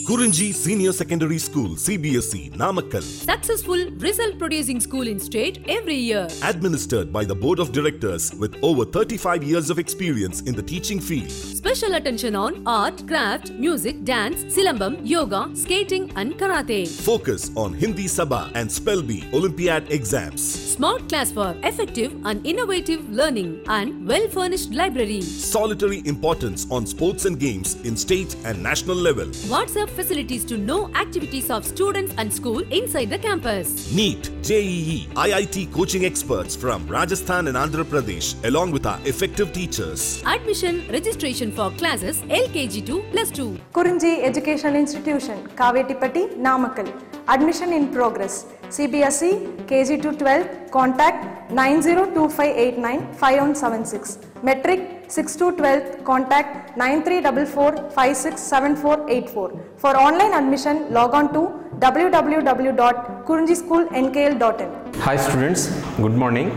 Kurunji Senior Secondary School, CBSE, Namakkal. Successful result producing school in state every year. Administered by the Board of Directors with over 35 years of experience in the teaching field. Special attention on art, craft, music, dance, silambam, yoga, skating and karate. Focus on Hindi Sabha and Spell Bee Olympiad exams. Smart class for effective and innovative learning and well-furnished library. Solitary importance on sports and games in state and national level. WhatsApp facilities to know activities of students and school inside the campus. NEET, JEE, IIT coaching experts from Rajasthan and Andhra Pradesh along with our effective teachers. Admission registration for classes LKG to +2. Kurunji Educational Institution, Kavetipatti, Namakkal. Admission in progress. CBSE, KG to 12, contact 9025895176. Metric 6 to 12, contact 9344567484. For online admission, log on to www.kurunjischoolnkl.in. Hi students, good morning.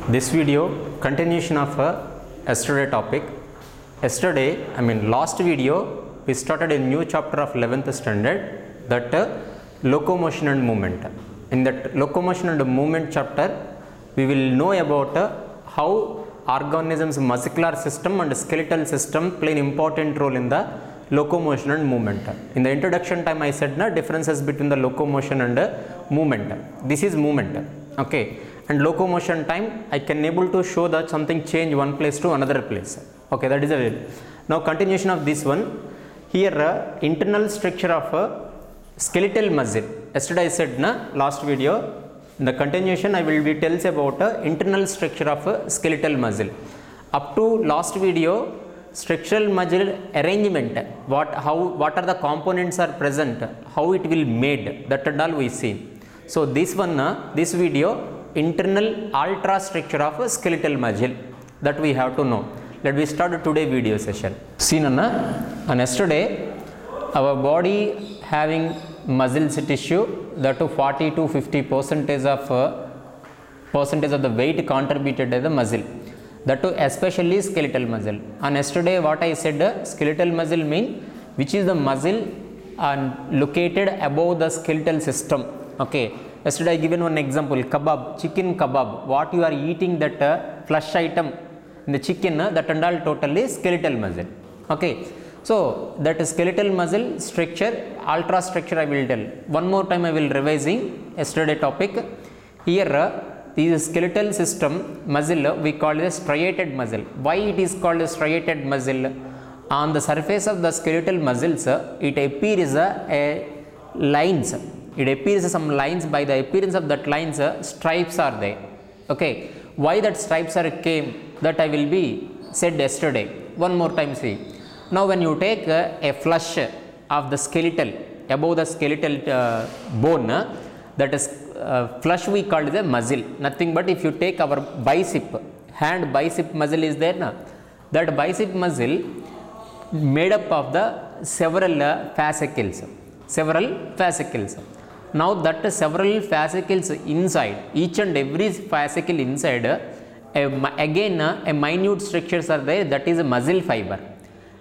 This video continuation of yesterday topic. Last video we started a new chapter of 11th standard, that locomotion and movement. In that locomotion and movement chapter, we will know about how organisms' muscular system and skeletal system play an important role in the locomotion and movement. In the introduction time I said differences between the locomotion and movement. This is movement, okay, and locomotion time I can able to show that something change one place to another place, okay, that is a way. Now continuation of this one, here internal structure of skeletal muscle. Yesterday I said last video, in the continuation I will be tells about internal structure of skeletal muscle. Up to last video, structural muscle arrangement, what are the components are present, how it will made, that and all we see. So this one, this video, internal ultra structure of skeletal muscle, that we have to know. Let me start today video session. See on yesterday, our body having muscles tissue, that to 40 to 50% of the weight contributed by the muscle, that to especially skeletal muscle. And yesterday what I said, skeletal muscle mean which is the muscle located above the skeletal system, okay. Yesterday I given one example, kebab, chicken kebab, what you are eating, that flesh item in the chicken, that and all totally skeletal muscle, okay. So that skeletal muscle structure, ultra structure I will tell. One more time I will revising yesterday topic. Here this skeletal system muscle we call it striated muscle. Why it is called a striated muscle? On the surface of the skeletal muscles, it appears a lines. It appears some lines. By the appearance of that lines, stripes are there. Okay. Why that stripes are came? That I will be said yesterday. One more time see. Now when you take a flesh of the skeletal, above the skeletal bone, that is flesh we call the muscle. Nothing but if you take our bicep, hand bicep muscle is there na, that bicep muscle made up of the several fascicles. Now that several fascicles inside, each and every fascicle inside, again a minute structures are there, that is a muscle fiber.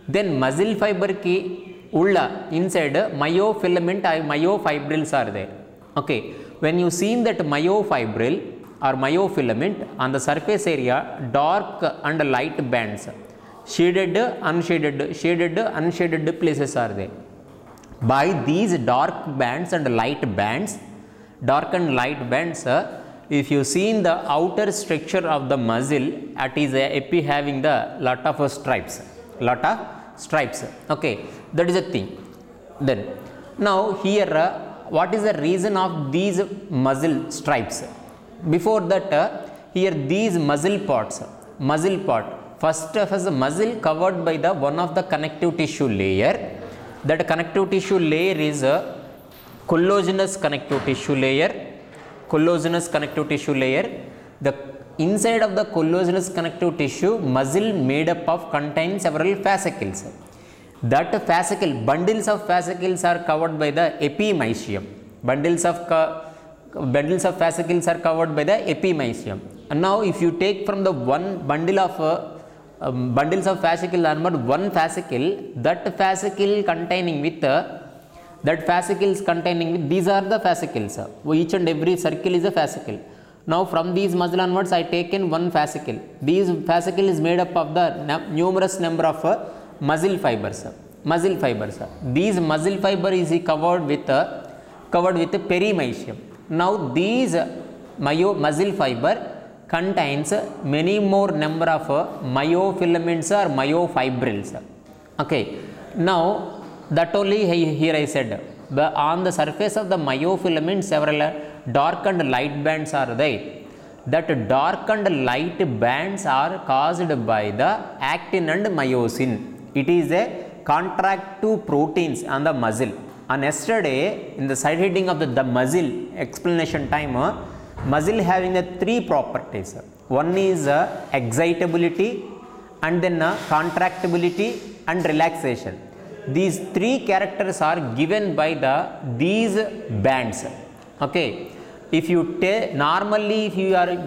Then muscle fiber ki ulla inside myofilament or myofibrils are there, okay. When you see that myofibril or myofilament, on the surface area dark and light bands, shaded, unshaded places are there. By these dark bands and light bands, if you see in the outer structure of the muscle, it is having the lot of stripes, okay, that is a thing. Then now here what is the reason of these muscle stripes? Before that, here these muscle part, first of all muscle covered by the one of the connective tissue layer. That connective tissue layer is a collagenous connective tissue layer. The inside of the collagenous connective tissue, muscle made up of contains several fascicles. That fascicle, bundles of fascicles are covered by the epimysium. Bundles of fascicles are covered by the epimysium. And now if you take from the one bundle of bundles of fascicle are one fascicle, that fascicle containing with that fascicles containing, these are the fascicles, each and every circle is a fascicle. Now from these muscle onwards I taken one fascicle. These fascicle is made up of the numerous number of muscle fibers. These muscle fiber is covered with perimysium. Now these muscle fiber contains many more number of myofilaments or myofibrils. Okay, now that only here I said, on the surface of the myofilament several dark and light bands are there. That dark and light bands are caused by the actin and myosin. It is a contractive proteins on the muscle. And yesterday in the side heading of the muscle explanation time, muscle having the three properties. One is excitability, and then contractibility and relaxation. These three characters are given by these bands. Okay, if you normally if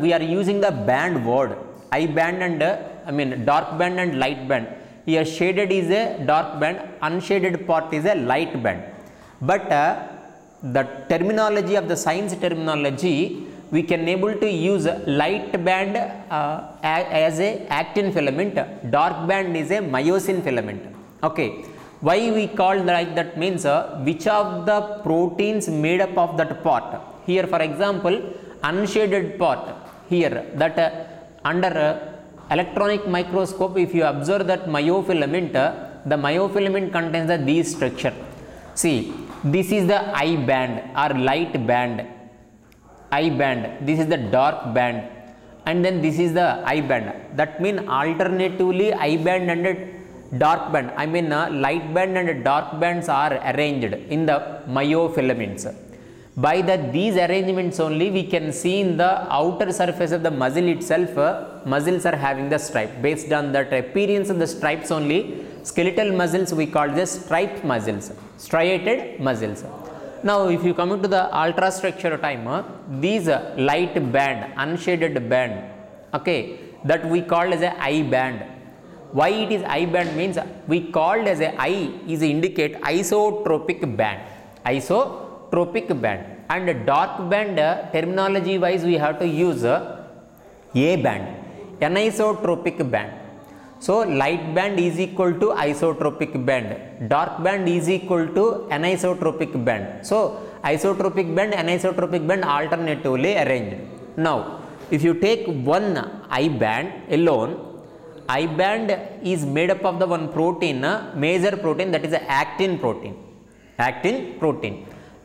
we are using the band word, I band and dark band and light band. Here shaded is a dark band, unshaded part is a light band. But the terminology of the science terminology, we can able to use light band as a actin filament, dark band is a myosin filament. Okay, why we call like that means which of the proteins made up of that part. Here for example, unshaded part, here that under electronic microscope, if you observe that myofilament, the myofilament contains these structure. See, this is the I band or light band, I band, this is the dark band, and then this is the I band. That means alternatively I band and dark band, light band and dark bands are arranged in the myofilaments. By these arrangements only we can see in the outer surface of the muscle itself, muscles are having the stripe. Based on that appearance of the stripes only, skeletal muscles we call this striped muscles, striated muscles. Now if you come into the ultrastructure time, these light band, unshaded band, okay, that we call as a I band. Why it is I band means we called as a I is indicate isotropic band, isotropic band, and dark band terminology wise we have to use A band, anisotropic band. So light band is equal to isotropic band, dark band is equal to anisotropic band. So isotropic band, anisotropic band alternatively arranged. Now if you take one I band alone, I band is made up of the one protein, major protein, that is the actin protein.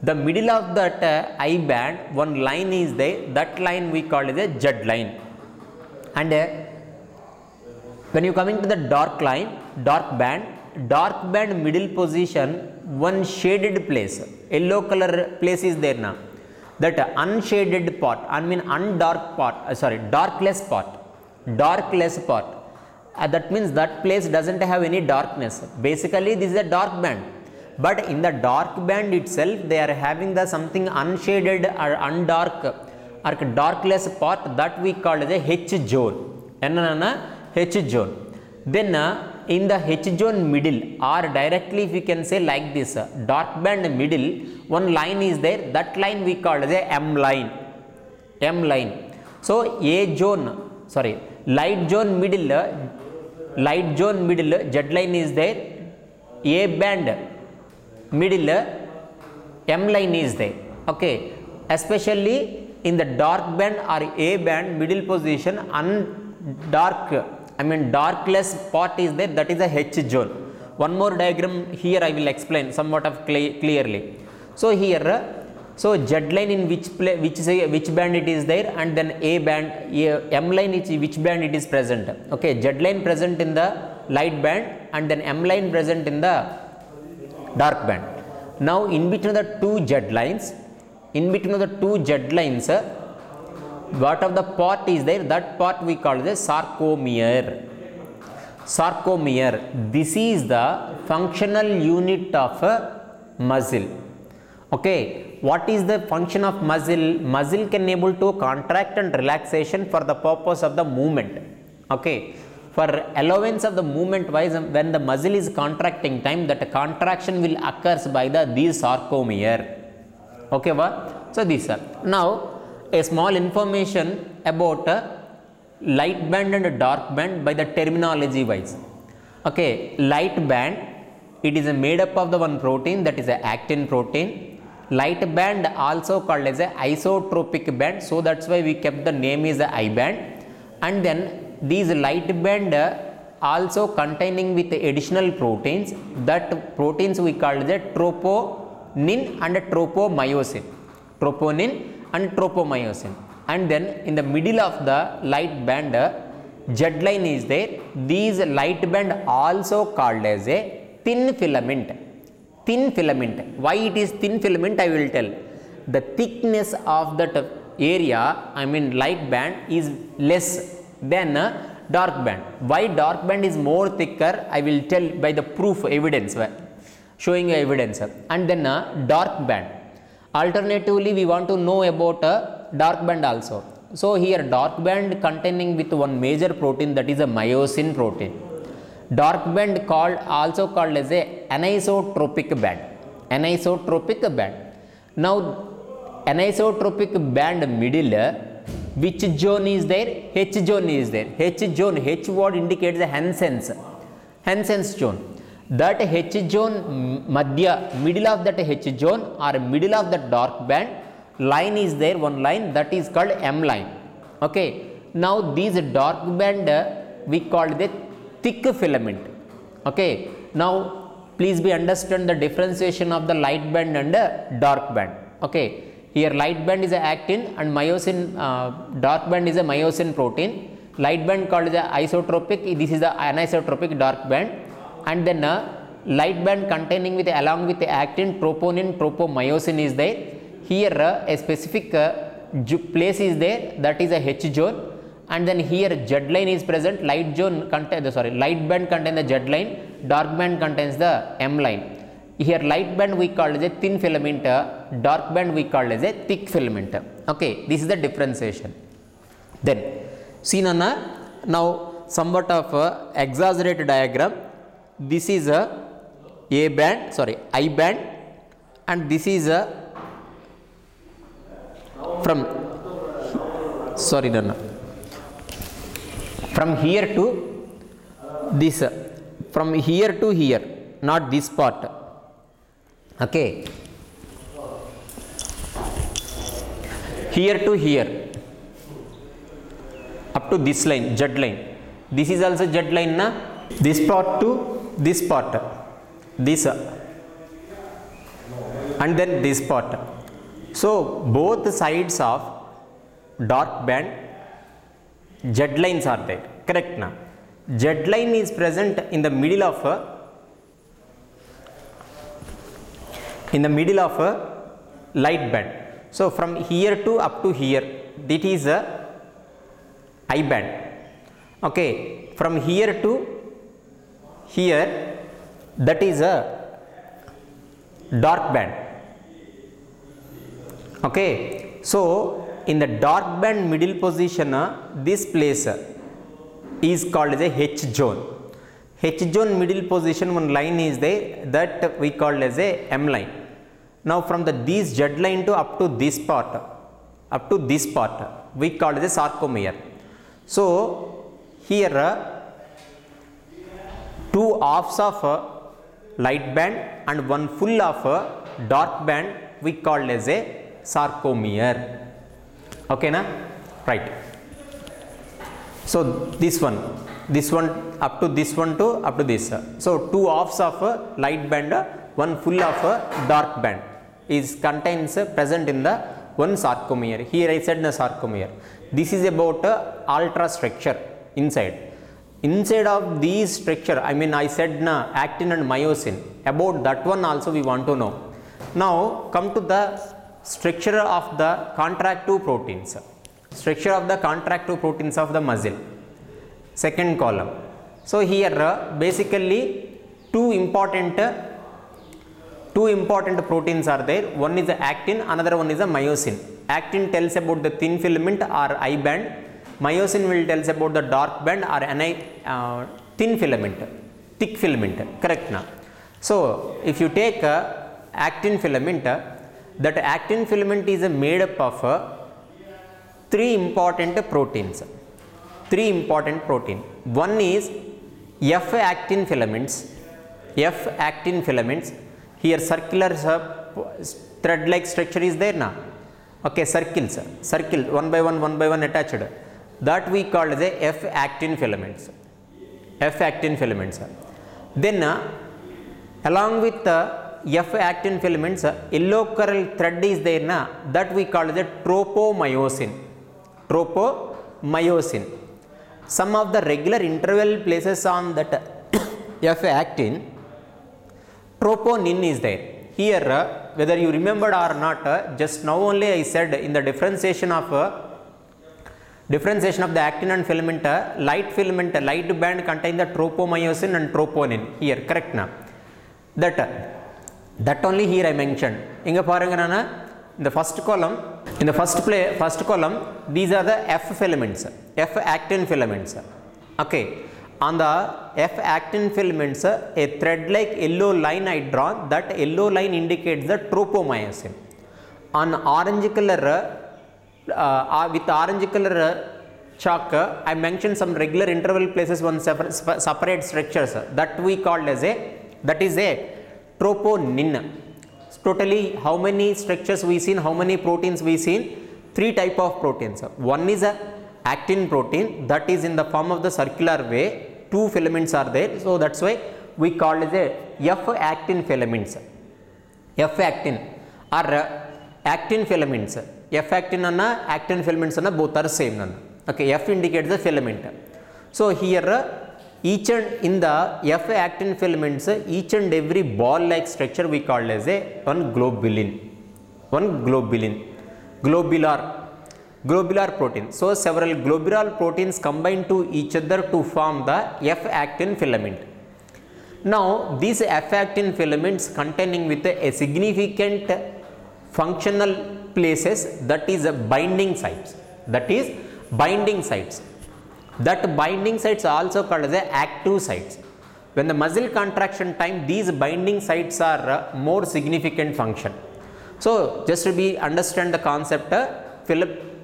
The middle of that I band, one line is there, that line we call it a Z line. And when you coming to the dark band middle position, one shaded place, yellow color place is there now. That unshaded part, darkless part. That means that place doesn't have any darkness. Basically this is a dark band, but in the dark band itself they are having the something unshaded or undark or darkless part, that we call as a H zone. H zone. Then in the H zone middle, or directly if you can say like this, dark band middle, one line is there, that line we call as a M line. So light zone middle Z line is there, A band middle M line is there. Okay, especially in the dark band or A band middle position, darkless part is there, that is a H zone. One more diagram here I will explain somewhat of clearly. So here, so Z line in which band it is there, and then A band, M line is which band it is present. Okay, Z line present in the light band and then M line present in the dark band. Now in between the two Z lines, what of the part is there, that part we call the sarcomere. This is the functional unit of muscle. Okay, what is the function of muscle? Muscle can able to contract and relaxation for the purpose of the movement. Okay, for allowance of the movement wise, when the muscle is contracting time, that contraction will occurs by these sarcomere. Okay, so these are now a small information about light band and dark band by the terminology wise. Okay, light band, it is made up of the one protein, that is a actin protein. Light band also called as a isotropic band, so that's why we kept the name is the I band. And then these light band also containing with additional proteins, that proteins we call as a troponin and tropomyosin. Troponin and tropomyosin. And then in the middle of the light band, Z line is there. These light band also called as a thin filament. Thin filament. Why it is thin filament, I will tell. The thickness of that area, I mean light band, is less than dark band. Why dark band is more thicker, I will tell by the proof, evidence, showing evidence. And then dark band. Alternatively, we want to know about dark band also. So here dark band containing with one major protein, that is a myosin protein. Dark band also called as a anisotropic band. Anisotropic band. Now anisotropic band middle, which zone is there? H zone is there. H zone, H word indicates the Hansen's zone. That H zone madhya, middle of that H zone or middle of that dark band line is there, one line, that is called M line. Okay, now these dark band we called the thick filament. Okay, now please be understand the differentiation of the light band and dark band. Okay, here light band is a actin and myosin, dark band is a myosin protein. Light band called the isotropic, this is the anisotropic dark band. And then light band containing with along with the actin, troponin, tropomyosin is there. Here a specific place is there, that is a H zone. And then here Z line is present. Light band contains the Z line, dark band contains the M line. Here light band we call as a thin filament, dark band we call as a thick filament. Okay, this is the differentiation. Then see Nana, now somewhat of exaggerated diagram. This is a band, I band, and this is a from here to this, from here to here, not this part. Okay, here to here, up to this line, Z line. This is also Z line, na? This part to this part, this and then this part. So both sides of dark band Z lines are there, correct na? Z line is present in the middle of a light band. So from here to up to here, that is a I band. Okay, from here to here, that is a dark band. Okay, so in the dark band middle position, this place is called as a H zone. H zone middle position, one line is there, that we call as a M line. Now from this Z line to up to this part, we call it a sarcomere. So here two halves of light band and one full of dark band we call as a sarcomere. Okay na? Right. So this one up to this one to up to this. So two halves of light band, one full of dark band is contains present in the one sarcomere. Here I said the sarcomere. This is about ultra structure inside. Inside of these structure, I mean I said na actin and myosin. About that one also we want to know. Now come to the structure of the contractive proteins. Structure of the contractive proteins of the muscle. Second column. So here basically two important proteins are there. One is the actin, another one is the myosin. Actin tells about the thin filament or I band. Myosin will tell us about the dark band or thin filament, thick filament, correct now. So if you take actin filament, that actin filament is made up of three important proteins. One is F-actin filaments. Here circular thread-like structure is there now. Okay, circles, one by one attached. That we call as a F-actin filaments. Then along with the F-actin filaments, yellow curl thread is there na, that we call as a tropomyosin. Some of the regular interval places on that F-actin, troponin is there. Here whether you remembered or not, just now only I said in the differentiation of the actin and filament, light band contain the tropomyosin and troponin. Here, correct na? That only here I mentioned. Inga paranga nana, in the first column, these are the F filaments, F-actin filaments. Okay. On the F-actin filaments, a thread-like yellow line I drawn. That yellow line indicates the tropomyosin. On orange color, with orange color chalk, I mentioned some regular interval places, one separate structures that we called as that is a troponin. Totally, how many structures we seen? How many proteins we seen? Three type of proteins. One is a actin protein, that is in the form of the circular way. Two filaments are there, so that's why we call it a F-actin filaments. F-actin or actin filaments. F-actin and actin filaments both are same. Okay, F indicates the filament. So here each and in the F-actin filaments, each and every ball-like structure we call as one globulin. Globular protein. So several globular proteins combine to each other to form the F-actin filament. Now these F-actin filaments containing with a significant functional places, that is binding sites. That binding sites are also called as active sites. When the muscle contraction time, these binding sites are more significant function. So just to be understand the concept,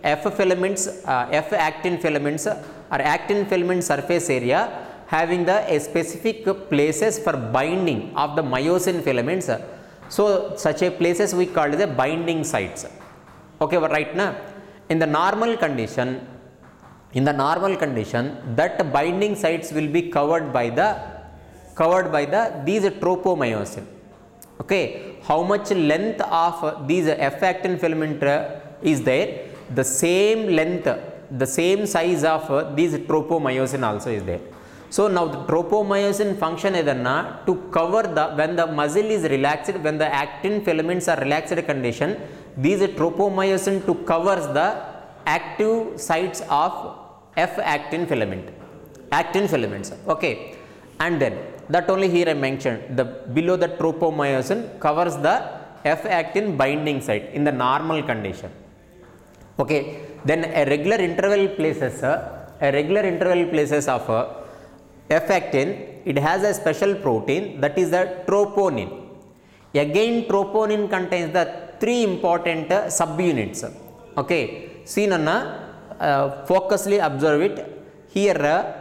F-actin filaments or actin filament surface area having a specific places for binding of the myosin filaments. So such a places we call as a binding sites. Okay, right now in the normal condition, that binding sites will be covered by these tropomyosin. Okay, how much length of these F-actin filament is there? The same length, the same size of these tropomyosin also is there. So now the tropomyosin function is to cover when the muscle is relaxed, when the actin filaments are relaxed condition, these tropomyosin to covers the active sites of F-actin filaments. Okay, and then that only here I mentioned, the below the tropomyosin covers the F-actin binding site in the normal condition. Okay, then a regular interval places of F-actin, it has a special protein, that is the troponin. Again, troponin contains the three important subunits. Okay, see Nana, focusly observe it. Here,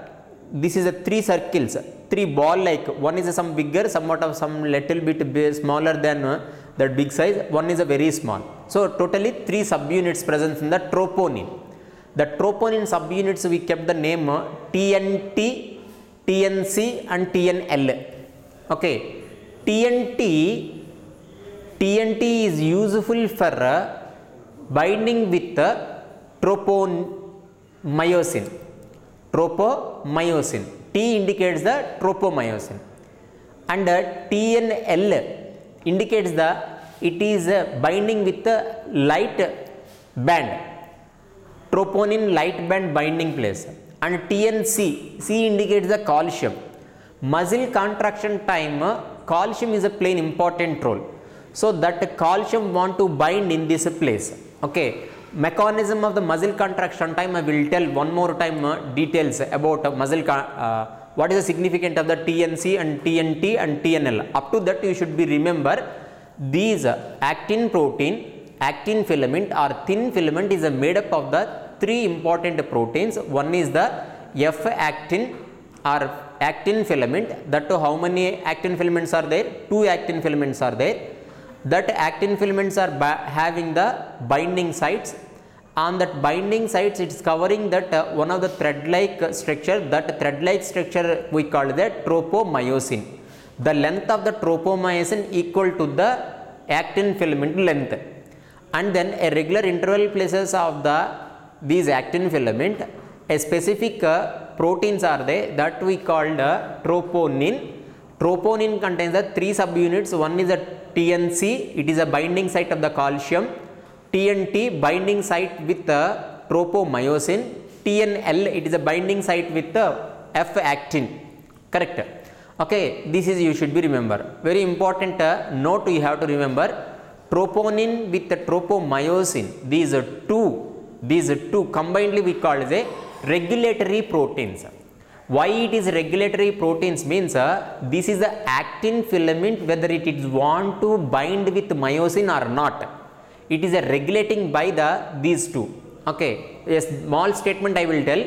this is a three circles, three ball-like. One is some bigger, somewhat of some little bit smaller than that big size. One is a very small. So totally three subunits present in the troponin. The troponin subunits we kept the name TNT, TNC and TNL. Okay, TNT is useful for binding with tropomyosin. T indicates the tropomyosin, and TNL indicates it is binding with the light band, troponin light band binding place, and TNC, C indicates the calcium. Muscle contraction time, calcium is a playing important role. So that calcium want to bind in this place. Okay, mechanism of the muscle contraction time, I will tell one more time details about muscle what is the significance of the TNC and TNT and TNL. Up to that you should be remember these actin protein, actin filament or thin filament is made up of the three important proteins. One is the F actin or actin filament. That too, how many actin filaments are there? 2 actin filaments are there. That actin filaments are having the binding sites. On that binding sites, it is covering that one of the thread-like structure. That thread-like structure we call the tropomyosin. The length of the tropomyosin equal to the actin filament length, and then a regular interval places of these actin filament, a specific proteins are there that we called troponin. Troponin contains the 3 subunits. One is the TNC, it is a binding site of the calcium. TNT, binding site with the tropomyosin. TNL, it is a binding site with the F actin. Correct? Okay, this is you should be remember. Very important note you have to remember. Troponin with the tropomyosin, these two combinedly we call as a regulatory proteins. Why it is regulatory proteins means this is the actin filament whether it is want to bind with myosin or not. It is a regulating by these two. Okay, a small statement I will tell.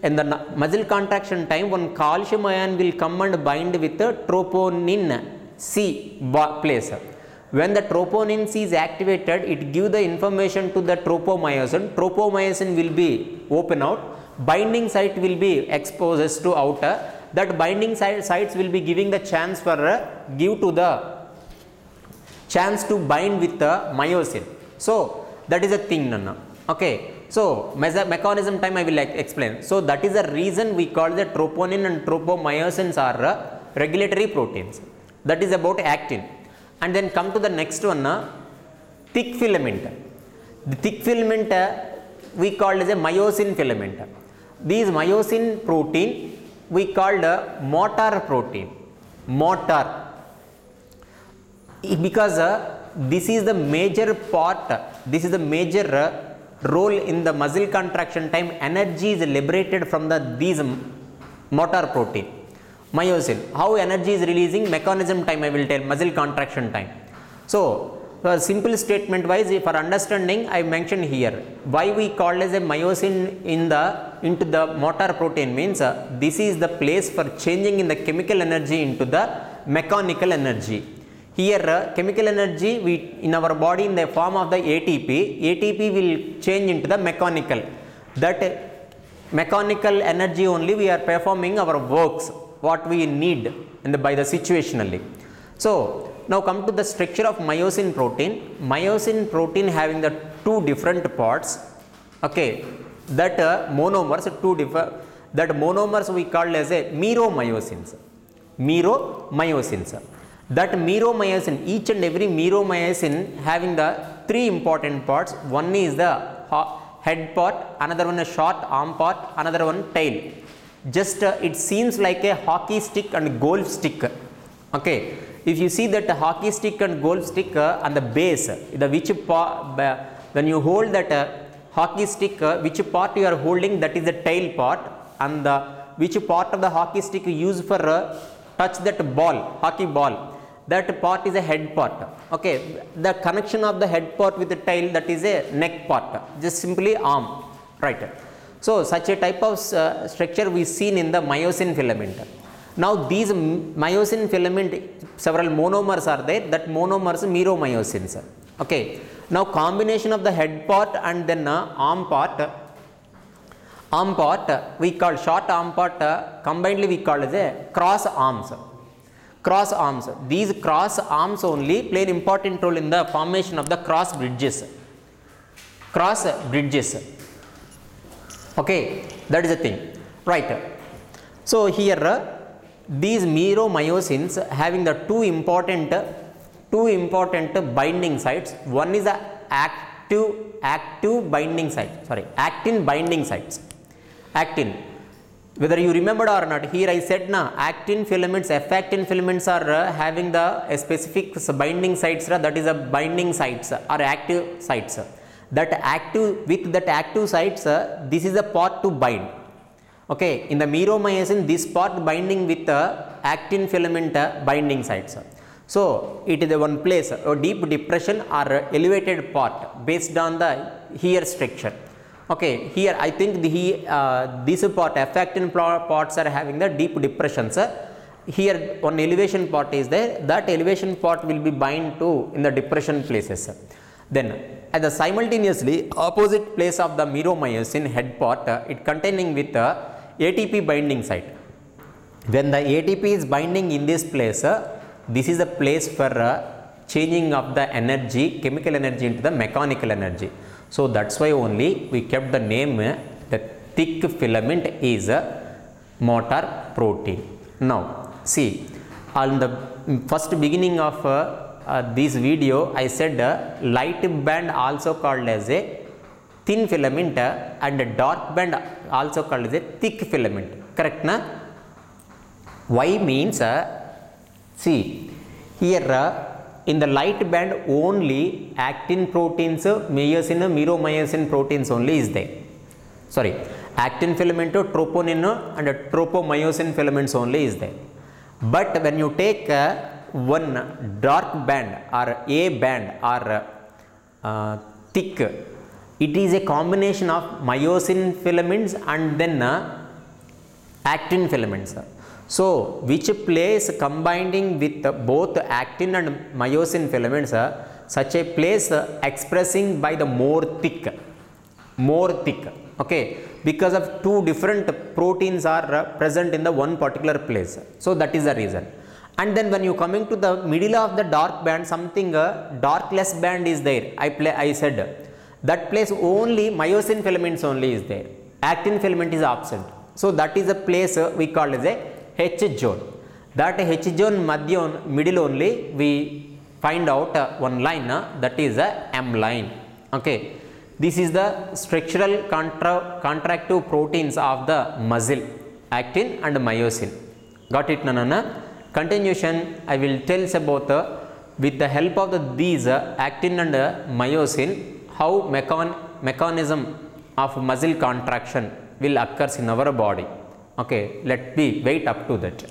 In the muscle contraction time, one calcium ion will come and bind with the troponin C place. When the troponin C is activated, it gives the information to the tropomyosin. Tropomyosin will be open out. Binding site will be exposed to outer. That binding sites will be giving the chance for chance to bind with the myosin. So that is a thing, Nana. Okay. So mechanism time I will explain. So that is the reason we call the troponin and tropomyosins are regulatory proteins. That is about actin. And then come to the next one, thick filament. The thick filament we called as a myosin filament. These myosin protein we called motor protein. Motor. Because this is the major part, this is the major role in the muscle contraction time. Energy is liberated from these motor protein, myosin. How energy is releasing? Mechanism time I will tell, muscle contraction time. So simple statement wise, for understanding I mentioned here why we call as a myosin into the motor protein means this is the place for changing in the chemical energy into the mechanical energy. Here chemical energy in our body in the form of the ATP will change into the mechanical. That mechanical energy only we are performing our works what we need by the situationally. So now come to the structure of myosin protein. Myosin protein having the 2 different parts. Okay, that monomers that monomers we call as a meromyosins. That meromyosin, each and every meromyosin having the 3 important parts. One is the head part, another one a short arm part, another one tail. Just it seems like a hockey stick and golf stick. Okay, if you see that hockey stick and golf stick on the base, when you hold that hockey stick, which part you are holding, that is the tail part, and which part of the hockey stick you use for touch that ball, hockey ball, that part is a head part. Okay, the connection of the head part with the tail, that is a neck part, just simply arm, right? So such a type of structure we seen in the myosin filament. Now these myosin filament, several monomers are there, that monomers meromyosins. Okay, now combination of the head part and then arm part we call short arm part, combinedly we call as a cross arms. Cross arms. These cross arms only play an important role in the formation of the cross bridges. Okay, that is the thing, right? So here these meromyosins having the two important binding sites. One is the actin binding sites. Actin. Whether you remembered or not, here I said actin filaments, F actin filaments are having a specific binding sites, that is a binding sites or active sites. that active, with that active sites, this is the part to bind. Okay, in the meromyosin, this part binding with actin filament binding sites. So it is the one place, a deep depression or elevated part based on the here structure. Okay, here I think this part, F-actin parts are having the deep depressions. Here one elevation part is there, that elevation part will be bind to in the depression places. Then at the simultaneously opposite place of the meromyosin head part, it containing with ATP binding site. When the ATP is binding in this place, this is the place for changing of the energy, chemical energy into the mechanical energy. So that's why only we kept the name, the thick filament is a motor protein. Now see, on the first beginning of this video I said light band also called as a thin filament and a dark band also called as a thick filament, correct na? Why means see here in the light band only actin proteins, myosin, meromyosin proteins only is there. Sorry, actin filament, troponin and tropomyosin filaments only is there. But when you take one dark band or A band or thick, it is a combination of myosin filaments and then actin filaments. So which place combining with both actin and myosin filaments, such a place expressing by the more thick, okay, because of two different proteins are present in the one particular place. So that is the reason. And then when you coming to the middle of the dark band, something darkless band is there. I said that place only myosin filaments only is there, actin filament is absent. So that is a place we call as a H zone. That H zone middle only we find out one line, that is a M line. Okay, this is the structural contractive proteins of the muscle, actin and myosin. Got it, Nanana? Continuation I will tell about with the help of these actin and myosin how mechanism of muscle contraction will occurs in our body. Okay, let me wait up to that.